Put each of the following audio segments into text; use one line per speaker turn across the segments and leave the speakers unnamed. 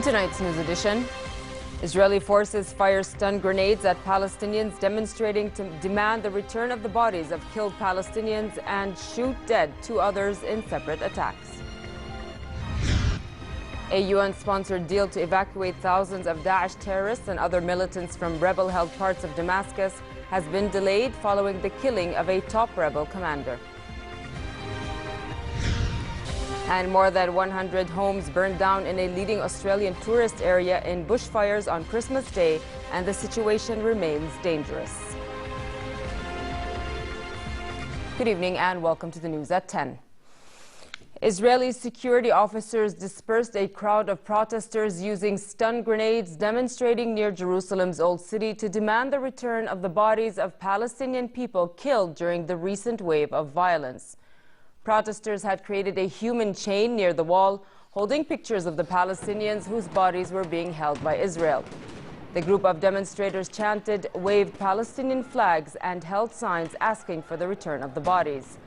In tonight's news edition, Israeli forces fire stun grenades at Palestinians demonstrating to demand the return of the bodies of killed Palestinians and shoot dead two others in separate attacks. A UN-sponsored deal to evacuate thousands of Daesh terrorists and other militants from rebel-held parts of Damascus has been delayed following the killing of a top rebel commander. And more than 100 homes burned down in a leading Australian tourist area in bushfires on Christmas Day, and the situation remains dangerous. Good evening and welcome to the news at 10. Israeli security officers dispersed a crowd of protesters using stun grenades demonstrating near Jerusalem's Old City to demand the return of the bodies of Palestinian people killed during the recent wave of violence. Protesters had created a human chain near the wall, holding pictures of the Palestinians whose bodies were being held by Israel. The group of demonstrators chanted, waved Palestinian flags, and held signs asking for the return of the bodies.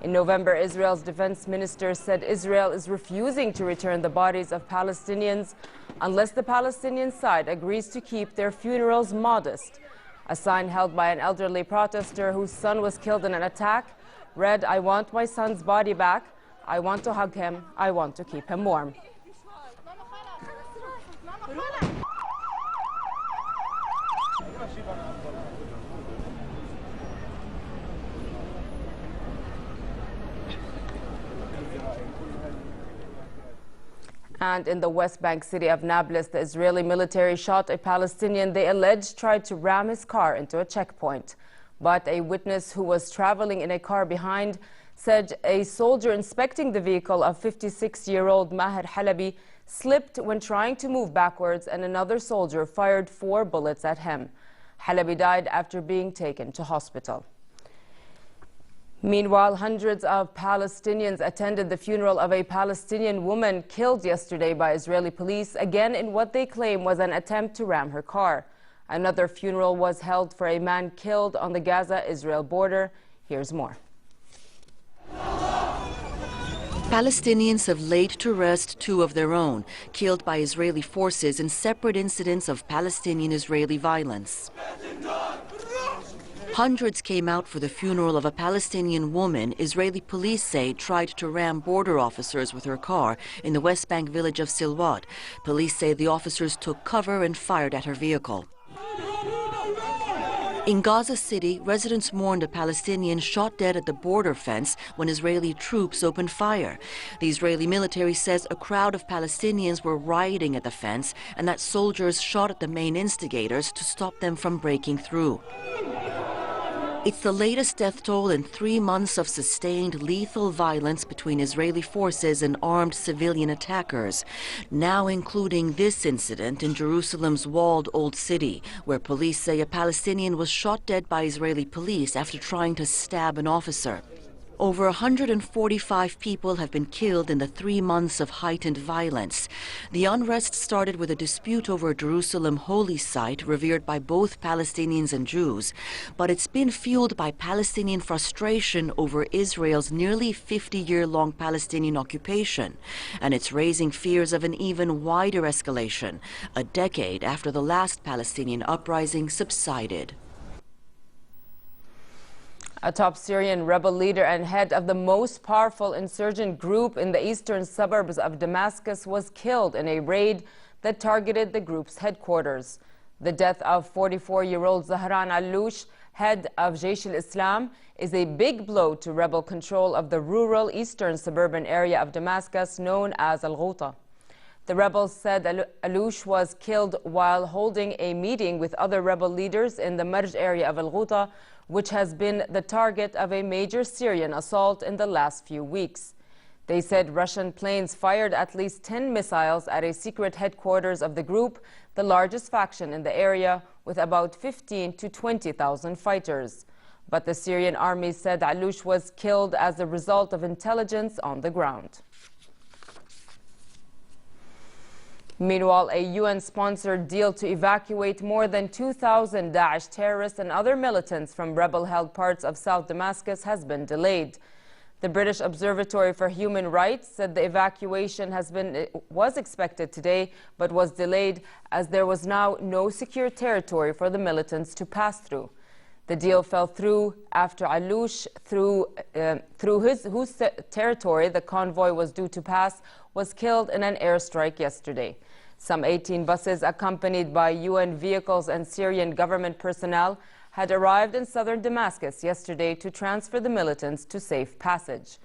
In November, Israel's defense minister said Israel is refusing to return the bodies of Palestinians unless the Palestinian side agrees to keep their funerals modest. A sign held by an elderly protester whose son was killed in an attack read, "I want my son's body back. I want to hug him. I want to keep him warm." And in the West Bank city of Nablus, the Israeli military shot a Palestinian they alleged tried to ram his car into a checkpoint. But a witness who was traveling in a car behind said a soldier inspecting the vehicle of 56-year-old Maher Halabi slipped when trying to move backwards, and another soldier fired 4 bullets at him. Halabi died after being taken to hospital. Meanwhile, hundreds of Palestinians attended the funeral of a Palestinian woman killed yesterday by Israeli police, again in what they claim was an attempt to ram her car. Another funeral was held for a man killed on the Gaza-Israel border. Here's more.
Palestinians have laid to rest 2 of their own, killed by Israeli forces in separate incidents of Palestinian-Israeli violence. Hundreds came out for the funeral of a Palestinian woman Israeli police say tried to ram border officers with her car in the West Bank village of Silwat. Police say the officers took cover and fired at her vehicle. In Gaza City, residents mourned a Palestinian shot dead at the border fence when Israeli troops opened fire. The Israeli military says a crowd of Palestinians were rioting at the fence and that soldiers shot at the main instigators to stop them from breaking through. It's the latest death toll in 3 months of sustained lethal violence between Israeli forces and armed civilian attackers, now including this incident in Jerusalem's walled Old City, where police say a Palestinian was shot dead by Israeli police after trying to stab an officer. Over 145 people have been killed in the 3 months of heightened violence. The unrest started with a dispute over a Jerusalem holy site revered by both Palestinians and Jews, but it's been fueled by Palestinian frustration over Israel's nearly 50-year-long Palestinian occupation, and it's raising fears of an even wider escalation, a decade after the last Palestinian uprising subsided.
A top Syrian rebel leader and head of the most powerful insurgent group in the eastern suburbs of Damascus was killed in a raid that targeted the group's headquarters. The death of 44-year-old Zahran Alloush, head of Jaish al-Islam, is a big blow to rebel control of the rural eastern suburban area of Damascus known as Al-Ghouta. The rebels said Alloush was killed while holding a meeting with other rebel leaders in the Marj area of Al-Ghouta, which has been the target of a major Syrian assault in the last few weeks. They said Russian planes fired at least 10 missiles at a secret headquarters of the group, the largest faction in the area, with about 15,000 to 20,000 fighters. But the Syrian army said Alloush was killed as a result of intelligence on the ground. Meanwhile, a UN-sponsored deal to evacuate more than 2,000 Daesh terrorists and other militants from rebel-held parts of South Damascus has been delayed. The British Observatory for Human Rights said the evacuation was expected today, but was delayed as there was now no secure territory for the militants to pass through. The deal fell through after Alouche, through whose territory the convoy was due to pass, was killed in an airstrike yesterday. Some 18 buses accompanied by UN vehicles and Syrian government personnel had arrived in southern Damascus yesterday to transfer the militants to safe passage.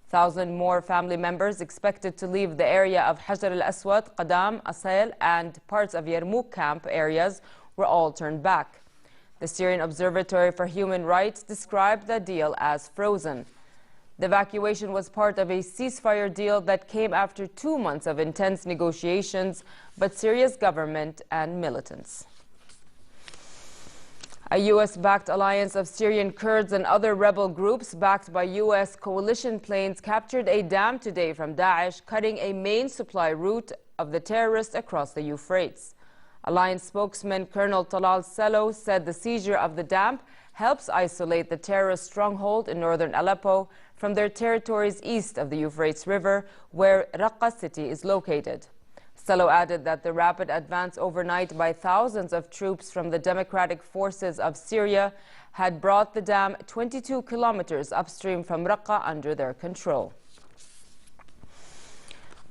1,000 more family members expected to leave the area of Hajar al-Aswad, Qadam, Asail, and parts of Yarmouk camp areas were all turned back. The Syrian Observatory for Human Rights described the deal as frozen. The evacuation was part of a ceasefire deal that came after 2 months of intense negotiations by Syria's government and militants. A U.S.-backed alliance of Syrian Kurds and other rebel groups backed by U.S. coalition planes captured a dam today from Daesh, cutting a main supply route of the terrorists across the Euphrates. Alliance spokesman Colonel Talal Selo said the seizure of the dam helps isolate the terrorist stronghold in northern Aleppo from their territories east of the Euphrates River, where Raqqa city is located. Selo added that the rapid advance overnight by thousands of troops from the Democratic Forces of Syria had brought the dam 22 kilometers upstream from Raqqa under their control.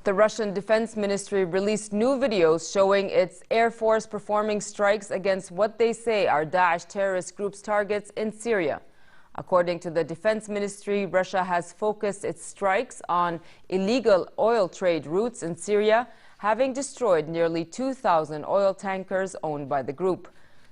The Russian Defense Ministry released new videos showing its Air Force performing strikes against what they say are Daesh terrorist groups' targets in Syria. According to the Defense Ministry, Russia has focused its strikes on illegal oil trade routes in Syria, having destroyed nearly 2,000 oil tankers owned by the group.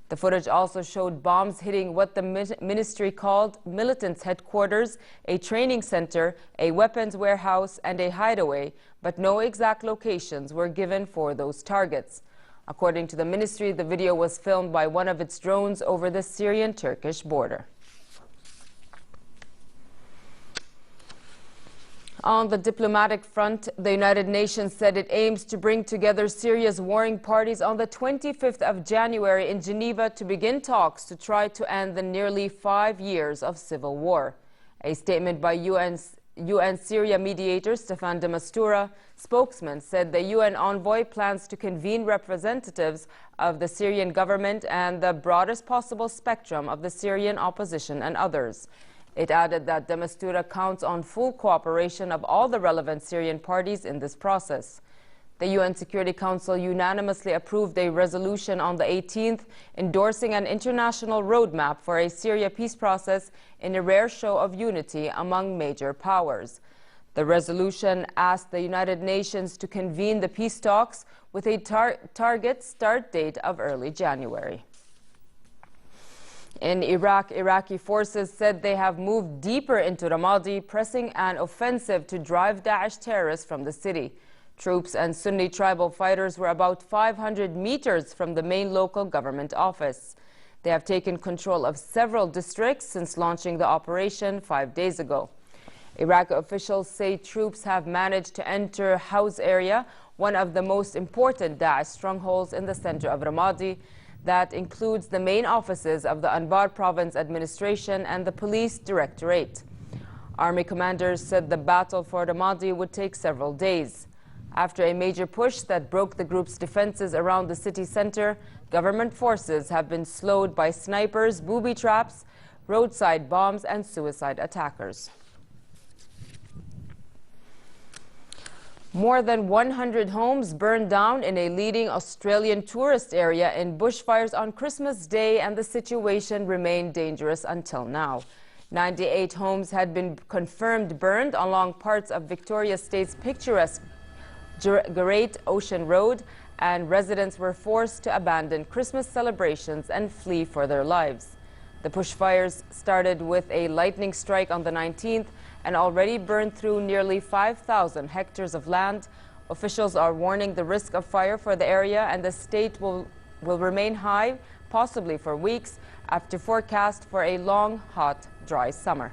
The footage also showed bombs hitting what the ministry called militants' headquarters, a training center, a weapons warehouse, and a hideaway, but no exact locations were given for those targets. According to the ministry, the video was filmed by one of its drones over the Syrian-Turkish border. On the diplomatic front, the United Nations said it aims to bring together Syria's warring parties on the 25th of January in Geneva to begin talks to try to end the nearly 5 years of civil war. A statement by UN Syria mediator Staffan de Mistura, spokesman, said the UN envoy plans to convene representatives of the Syrian government and the broadest possible spectrum of the Syrian opposition and others. It added that de Mistura counts on full cooperation of all the relevant Syrian parties in this process. The UN Security Council unanimously approved a resolution on the 18th endorsing an international roadmap for a Syria peace process in a rare show of unity among major powers. The resolution asked the United Nations to convene the peace talks with a target start date of early January. In Iraq, Iraqi forces said they have moved deeper into Ramadi, pressing an offensive to drive Daesh terrorists from the city. Troops and Sunni tribal fighters were about 500 meters from the main local government office. They have taken control of several districts since launching the operation 5 days ago. Iraqi officials say troops have managed to enter House area, one of the most important Daesh strongholds in the center of Ramadi, that includes the main offices of the Anbar Province Administration and the Police Directorate. Army commanders said the battle for Ramadi would take several days. After a major push that broke the group's defenses around the city center, government forces have been slowed by snipers, booby traps, roadside bombs, and suicide attackers. More than 100 homes burned down in a leading Australian tourist area in bushfires on Christmas Day, and the situation remained dangerous until now. 98 homes had been confirmed burned along parts of Victoria State's picturesque Great Ocean Road, and residents were forced to abandon Christmas celebrations and flee for their lives. The bushfires started with a lightning strike on the 19th and already burned through nearly 5,000 hectares of land. Officials are warning the risk of fire for the area, and the state will remain high, possibly for weeks, after forecast for a long, hot, dry summer.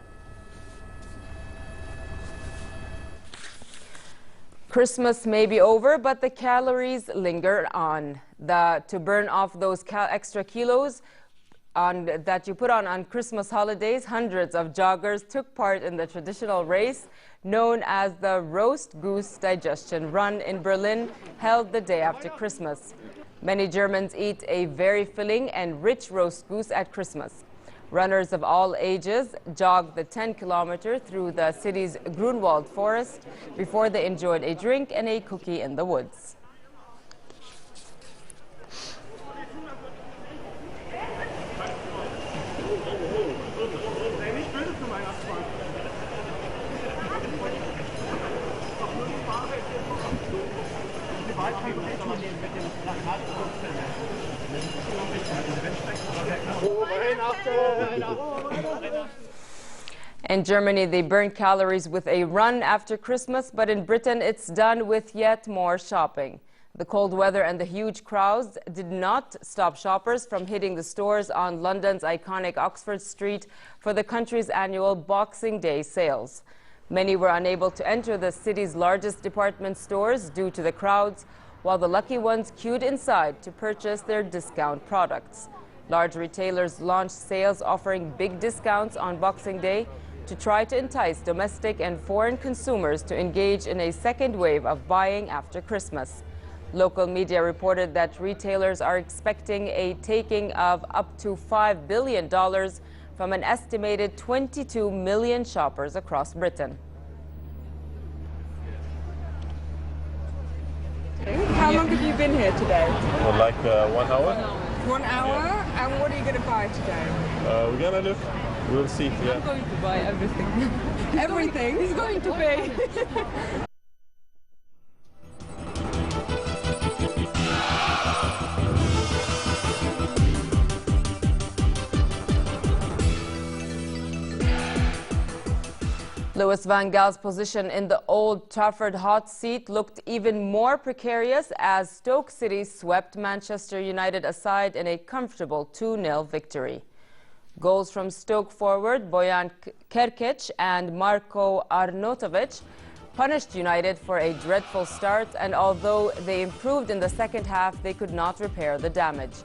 Christmas may be over, but the calories linger on. To burn off those extra kilos, that you put on Christmas holidays, hundreds of joggers took part in the traditional race known as the Roast Goose Digestion Run in Berlin, held the day after Christmas. Many Germans eat a very filling and rich roast goose at Christmas. Runners of all ages jogged the 10-kilometer through the city's Grunwald forest before they enjoyed a drink and a cookie in the woods. In Germany, they burn calories with a run after Christmas, but in Britain, it's done with yet more shopping. The cold weather and the huge crowds did not stop shoppers from hitting the stores on London's iconic Oxford Street for the country's annual Boxing Day sales. Many were unable to enter the city's largest department stores due to the crowds, while the lucky ones queued inside to purchase their discount products. Large retailers launched sales offering big discounts on Boxing Day to try to entice domestic and foreign consumers to engage in a second wave of buying after Christmas. Local media reported that retailers are expecting a taking of up to $5 billion from an estimated 22 million shoppers across Britain.
How long have you been here today?
For like 1 hour.
1 hour? And what are you going to buy today?
We're gonna look. We'll see. Yeah.
I'm going to buy everything. Everything? He's going to pay.
Louis van Gaal's position in the Old Trafford hot seat looked even more precarious as Stoke City swept Manchester United aside in a comfortable 2-0 victory. Goals from Stoke forward Bojan Kerkic and Marko Arnautovic punished United for a dreadful start, and although they improved in the second half, they could not repair the damage.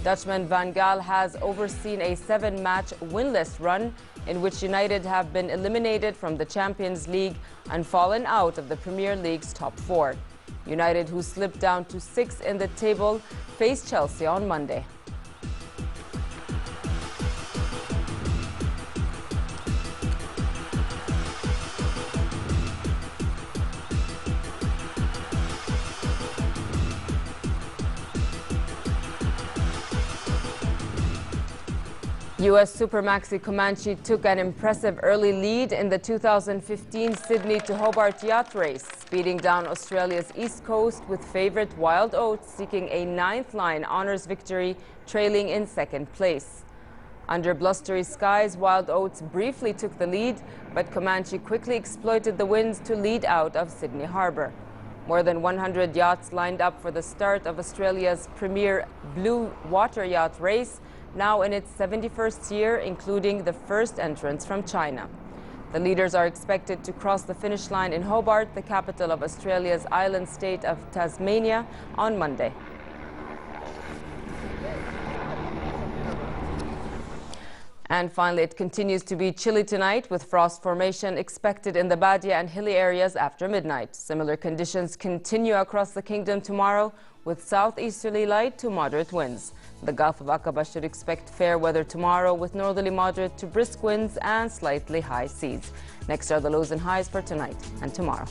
Dutchman Van Gaal has overseen a 7-match winless run in which United have been eliminated from the Champions League and fallen out of the Premier League's top 4. United, who slipped down to 6th in the table, face Chelsea on Monday. U.S. Supermaxi Comanche took an impressive early lead in the 2015 Sydney to Hobart yacht race, speeding down Australia's east coast with favourite Wild Oats seeking a 9th line honours victory, trailing in 2nd place. Under blustery skies, Wild Oats briefly took the lead, but Comanche quickly exploited the winds to lead out of Sydney Harbour. More than 100 yachts lined up for the start of Australia's premier blue water yacht race, now in its 71st year, including the first entrants from China. The leaders are expected to cross the finish line in Hobart, the capital of Australia's island state of Tasmania, on Monday. And finally, it continues to be chilly tonight, with frost formation expected in the Badia and hilly areas after midnight. Similar conditions continue across the kingdom tomorrow, with southeasterly light to moderate winds. The Gulf of Aqaba should expect fair weather tomorrow, with northerly moderate to brisk winds and slightly high seas. Next are the lows and highs for tonight and tomorrow.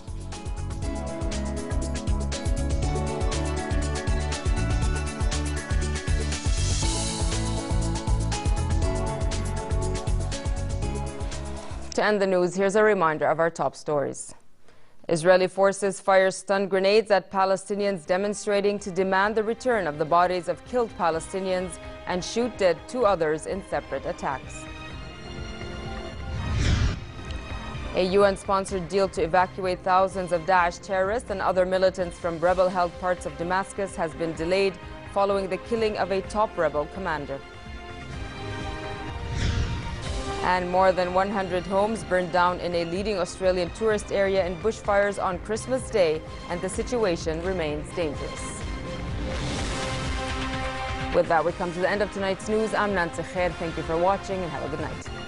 To end the news, here's a reminder of our top stories. Israeli forces fire stun grenades at Palestinians demonstrating to demand the return of the bodies of killed Palestinians and shoot dead 2 others in separate attacks. A UN-sponsored deal to evacuate thousands of Daesh terrorists and other militants from rebel-held parts of Damascus has been delayed following the killing of a top rebel commander. And more than 100 homes burned down in a leading Australian tourist area in bushfires on Christmas Day, and the situation remains dangerous. With that, we come to the end of tonight's news. I'm Nancy Khair. Thank you for watching and have a good night.